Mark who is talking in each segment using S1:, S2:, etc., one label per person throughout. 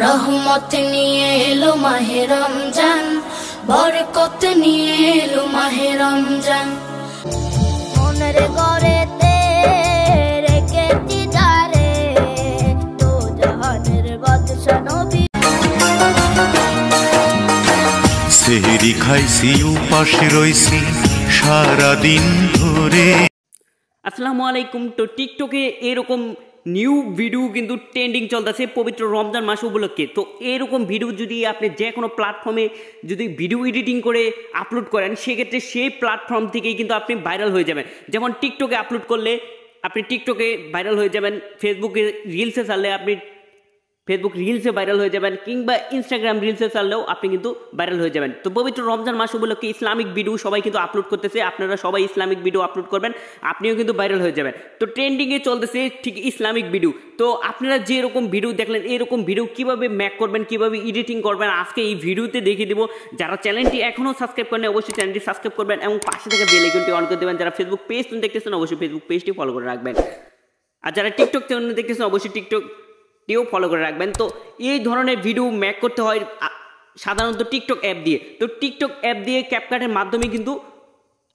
S1: রহমত নিয়ে এলো মাহে রমজান, বরকত নিয়ে এলো মাহে রমজান।
S2: মনের গড়েতে রেখেছি যারে, তো জাহানের বাদশা নবী।
S3: সেহরি খাইছি উপাসে রইছি সারাদিন ধরে।
S4: আসসালামু আলাইকুম। তো টিকটকে এরকম নিউ ভিডিও কিন্তু ট্রেন্ডিং চলতেছে পবিত্র রমজান মাস উপলক্ষে। তো এরকম ভিডিও যদি আপনি যে কোনো প্ল্যাটফর্মে যদি ভিডিও এডিটিং করে আপলোড করেন, সেক্ষেত্রে সেই প্ল্যাটফর্ম থেকেই কিন্তু আপনি ভাইরাল হয়ে যাবেন। যেমন টিকটকে আপলোড করলে আপনি টিকটকে ভাইরাল হয়ে যাবেন, ফেসবুকে রিলসে ছাড়লে আপনি ফেসবুক রিলসে ভাইরাল হয়ে যাবেন, কিংবা ইনস্টাগ্রাম রিলসে ছাড়লেও আপনি কিন্তু ভাইরাল হয়ে যাবেন। তো পবিত্র রমজান মাস উপলক্ষে ইসলামিক ভিডিও সবাই কিন্তু আপলোড করতেছে, আপনারা সবাই ইসলামিক ভিডিও আপলোড করবেন, আপনিও কিন্তু ভাইরাল হয়ে যাবেন। তো ট্রেন্ডিংয়ে চলতেছে ঠিক ইসলামিক ভিডিও। তো আপনারা যে এরকম ভিডিও দেখলেন, এরকম ভিডিও কীভাবে মেক করবেন, কীভাবে এডিটিং করবেন, আজকে এই ভিডিওতে দেখিয়ে দেবো। যারা চ্যানেলটি এখনও সাবস্ক্রাইব করেন অবশ্যই চ্যানেলটি সাবস্ক্রাইব করবেন এবং পাশে থেকে বেল আইকনটি অন করে দেবেন। যারা ফেসবুক পেজ দেখতেছেন অবশ্যই ফেসবুক পেজটি ফলো করে রাখবেন, আর যারা টিকটক চ্যানেল দেখতেছেন অবশ্যই টিকটকটিও ফলো করে রাখবেন। তো এই ধরনের ভিডিও মেক করতে হয় সাধারণত টিকটক অ্যাপ দিয়ে। তো টিকটক অ্যাপ দিয়ে ক্যাপকাটের মাধ্যমে কিন্তু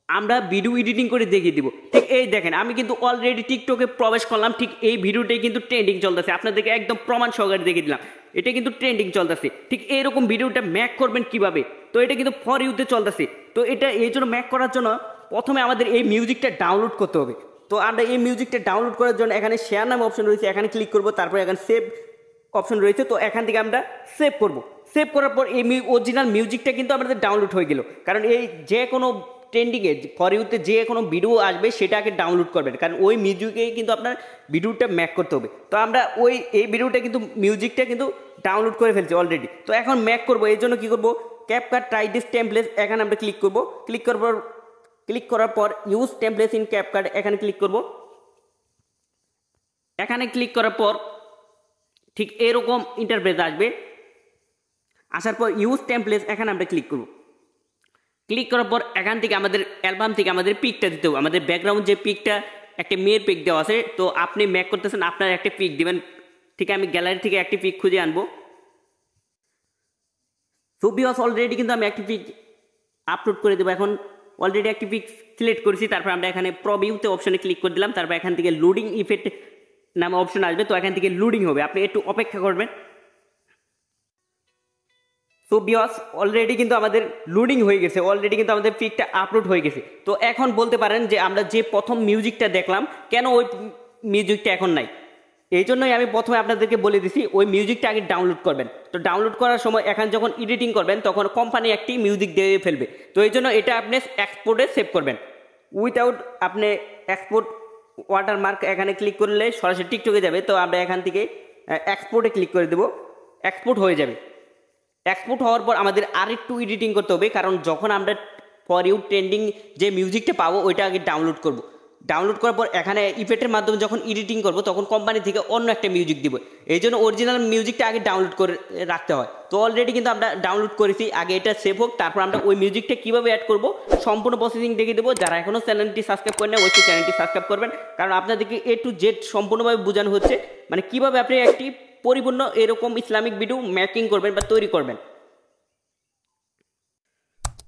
S4: আমরা ভিডিও এডিটিং করে দেখিয়ে দিব। ঠিক এই দেখেন, আমি কিন্তু অলরেডি টিকটকে প্রবেশ করলাম, ঠিক এই ভিডিওটাই কিন্তু ট্রেন্ডিং চলতেছে, আপনাদেরকে একদম প্রমাণ সহকারে দেখিয়ে দিলাম, এটা কিন্তু ট্রেন্ডিং চলতেছে। ঠিক এইরকম ভিডিওটা মেক করবেন কিভাবে, তো এটা কিন্তু ফর ইউতে চলতেছে। তো এটা এই জন্য মেক করার জন্য প্রথমে আমাদের এই মিউজিকটা ডাউনলোড করতে হবে। তো আমরা এই মিউজিকটা ডাউনলোড করার জন্য এখানে শেয়ার নামে অপশন রয়েছে, এখানে ক্লিক করব, তারপর এখানে সেভ অপশন রয়েছে, তো এখান থেকে আমরা সেভ করব। সেভ করার পর এই অরিজিনাল মিউজিকটা কিন্তু আমাদের ডাউনলোড হয়ে গেল। কারণ এই যে কোনো ট্রেন্ডিংয়ে ফর ইউতে যে কোনো ভিডিও আসবে সেটা আগে ডাউনলোড করবেন, কারণ ওই মিউজিকেই কিন্তু আপনার ভিডিওটা মেক করতে হবে। তো আমরা এই ভিডিওটা কিন্তু মিউজিকটা কিন্তু ডাউনলোড করে ফেলছি অলরেডি। তো এখন মেক করব, এই জন্য কী করবো, ক্যাপকাট ট্রাই দিস টেমপ্লেট, এখানে আমরা ক্লিক করব। ক্লিক করার পর ইউজ টেমপ্লেটস ইন ক্যাপকাট, এখানে ক্লিক করব। এখানে ক্লিক করার পর ঠিক এরকম ইন্টারফেস আসবে। আসার পর ইউজ টেমপ্লেটস, এখানে আমরা ক্লিক করব। ক্লিক করার পর এখান থেকে আমাদের অ্যালবাম থেকে আমাদের পিকটা দিতে হবে। আমাদের ব্যাকগ্রাউন্ড যে পিকটা, একটা মেয়ের পিক দেওয়া আছে, তো আপনি মেক করতেছেন, আপনার একটা পিক দিবেন। ঠিক আমি গ্যালারি থেকে একটি পিক খুঁজে আনবো। সো ভিউয়ার্স, অলরেডি কিন্তু আমি একটি পিক আপলোড করে দেবো। এখন অলরেডি একটি পিক সিলেক্ট করেছি, তারপর আমরা এখানে প্রভিউতে অপশনে ক্লিক করে দিলাম, তারপর এখান থেকে লোডিং ইফেক্ট নামে অপশন আসবে, তো এখান থেকে লোডিং হবে, আপনি একটু অপেক্ষা করবেন। সো ভিউয়ার্স, অলরেডি কিন্তু আমাদের লোডিং হয়ে গেছে, অলরেডি কিন্তু আমাদের পিকটা আপলোড হয়ে গেছে। তো এখন বলতে পারেন যে আমরা যে প্রথম মিউজিকটা দেখলাম, কেন ওই মিউজিকটা এখন নাই? এই জন্যই আমি প্রথমে আপনাদেরকে বলে দিছি ওই মিউজিকটা আগে ডাউনলোড করবেন। তো ডাউনলোড করার সময় এখন যখন এডিটিং করবেন তখন কোম্পানি একটি মিউজিক দিয়ে ফেলবে, তো এই জন্য এটা আপনি এক্সপোর্টে সেভ করবেন। উইথাউট আপনি এক্সপোর্ট ওয়াটারমার্ক এখানে ক্লিক করলে সরাসরি টিকটকে যাবে। তো আমরা এখান থেকে এক্সপোর্টে ক্লিক করে দেবো, এক্সপোর্ট হয়ে যাবে। এক্সপোর্ট হওয়ার পর আমাদের আরেকটু এডিটিং করতে হবে, কারণ যখন আমরা ফর ইউ ট্রেন্ডিং যে মিউজিকটা পাবো ওইটা আগে ডাউনলোড করব। ডাউনলোড করার পর এখানে ইফেক্টের মাধ্যমে যখন এডিটিং করব তখন কোম্পানি থেকে অন্য একটা মিউজিক দিব, এই জন্য অরিজিনাল মিউজিকটা আগে ডাউনলোড করে রাখতে হয়। তো অলরেডি কিন্তু আমরা ডাউনলোড করেছি, আগে এটা সেভ হোক, তারপর আমরা ওই মিউজিকটা কীভাবে অ্যাড করব সম্পূর্ণ প্রসেসিং দেখিয়ে দেবো। যারা এখনও চ্যানেলটি সাবস্ক্রাইব করেন না অবশ্যই চ্যানেলটি সাবস্ক্রাইব করবেন, কারণ আপনাদেরকে এ টু জেড সম্পূর্ণভাবে বোঝানো হচ্ছে, মানে কীভাবে আপনি একটি পরিপূর্ণ এরকম ইসলামিক ভিডিও মেকিং করবেন বা তৈরি করবেন।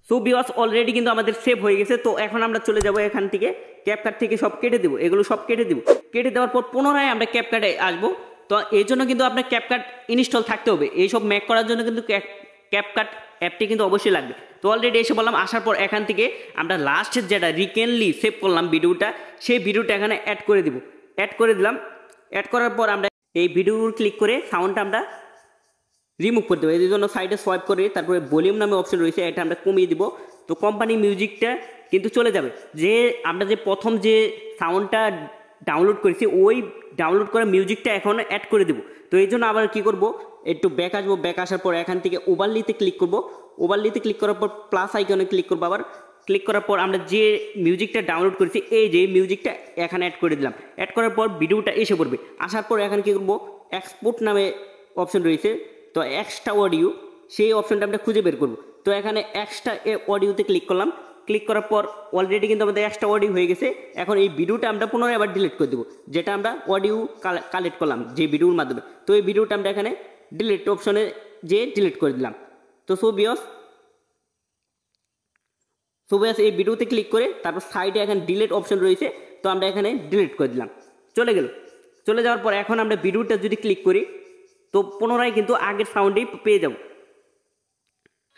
S4: সো ভিউয়ার্স, অলরেডি কিন্তু আমাদের সেভ হয়ে গেছে। তো এখন আমরা চলে যাব এখান থেকে ক্যাপকাট থেকে সব কেটে দেবো, এগুলো সব কেটে দেবো। কেটে দেওয়ার পর পুনরায় আমরা ক্যাপকাটে আসবো। তো এই জন্য কিন্তু আপনার ক্যাপকাট ইনস্টল থাকতে হবে, এইসব মেক করার জন্য কিন্তু ক্যাপকাট অ্যাপটি কিন্তু অবশ্যই লাগবে। তো অলরেডি এসে বললাম, আসার পর এখান থেকে আমরা লাস্টের যেটা রিসেন্টলি সেভ করলাম ভিডিওটা, সেই ভিডিওটা এখানে অ্যাড করে দিব। অ্যাড করে দিলাম। অ্যাড করার পর আমরা এই ভিডিওর ক্লিক করে সাউন্ডটা আমরা রিমুভ করে দেবো। এই জন্য সাইডে সোয়াইপ করে তারপরে ভলিউম নামে অপশন রয়েছে, এটা আমরা কমিয়ে দিব। তো কোম্পানি মিউজিকটা কিন্তু চলে যাবে, যে আমরা যে প্রথম যে সাউন্ডটা ডাউনলোড করেছি ওই ডাউনলোড করা মিউজিকটা এখন অ্যাড করে দেবো। তো এই জন্য আবার কী করবো, একটু ব্যাক আসবো। ব্যাক আসার পর এখান থেকে ওভারলিতে ক্লিক করব। ওভারলিতে ক্লিক করার পর প্লাস আইকনে ক্লিক করবো। আবার ক্লিক করার পর আমরা যে মিউজিকটা ডাউনলোড করেছি এই যে মিউজিকটা এখানে অ্যাড করে দিলাম। অ্যাড করার পর ভিডিওটা এসে পড়বে। আসার পর এখানে কী করবো, এক্সপোর্ট নামে অপশন রয়েছে, তো এক্সট্রা অডিও, সেই অপশনটা আমরা খুঁজে বের করব। তো এখানে এক্সট্রা অডিওতে ক্লিক করলাম। ক্লিক করার পর অলরেডি কিন্তু আমাদের এক্সট্রা অডিও হয়ে গেছে। এখন এই ভিডিওটা আমরা পুনরায় আবার ডিলিট করে দেবো, যেটা আমরা অডিও কালেক্ট করলাম যে ভিডিওর মাধ্যমে। তো এই ভিডিওটা আমরা এখানে ডিলিট অপশনে যে ডিলিট করে দিলাম। তো সো ভিউয়ার্স এই ভিডিওতে ক্লিক করে তারপর সাইডে এখানে ডিলিট অপশন রয়েছে, তো আমরা এখানে ডিলিট করে দিলাম। চলে গেল। চলে যাওয়ার পর এখন আমরা ভিডিওটা যদি ক্লিক করি তো পুনরায় কিন্তু আগের সাউন্ডেই পেয়ে যাব।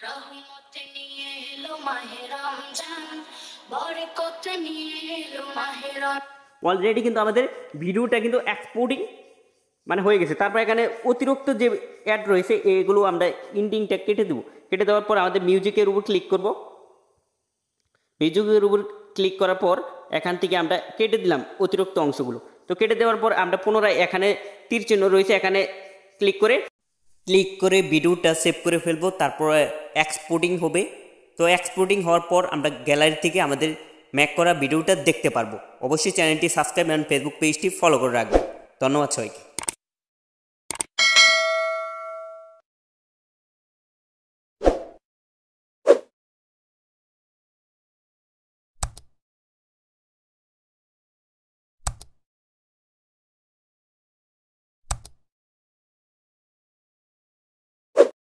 S1: রহমত নিয়ে এলো মাহে রমজান, বরকত নিয়ে এলো মাহে রমজান।
S4: অলরেডি কিন্তু আমাদের ভিডিওটা কিন্তু এক্সপোর্টিং মানে হয়ে গেছে। তারপর এখানে অতিরিক্ত যে অ্যাড রয়েছে এগুলো আমরা ইন্ডিংটা কেটে দেবো। কেটে দেওয়ার পর আমাদের মিউজিকের উপর ক্লিক করব। মিউজিকের উপর ক্লিক করার পর এখান থেকে আমরা কেটে দিলাম অতিরিক্ত অংশগুলো। তো কেটে দেওয়ার পর আমরা পুনরায় এখানে তীর চিহ্ন রয়েছে এখানে ক্লিক করে ভিডিওটা সেভ করে ফেলবো। তারপরে এক্সপোর্টিং হবে। তো এক্সপোর্টিং হওয়ার পর আমরা গ্যালারি থেকে আমাদের মেক করা ভিডিওটা দেখতে পারবো। অবশ্যই চ্যানেলটি সাবস্ক্রাইব এবং ফেসবুক পেজটি ফলো করে রাখবেন। ধন্যবাদ সবাইকে।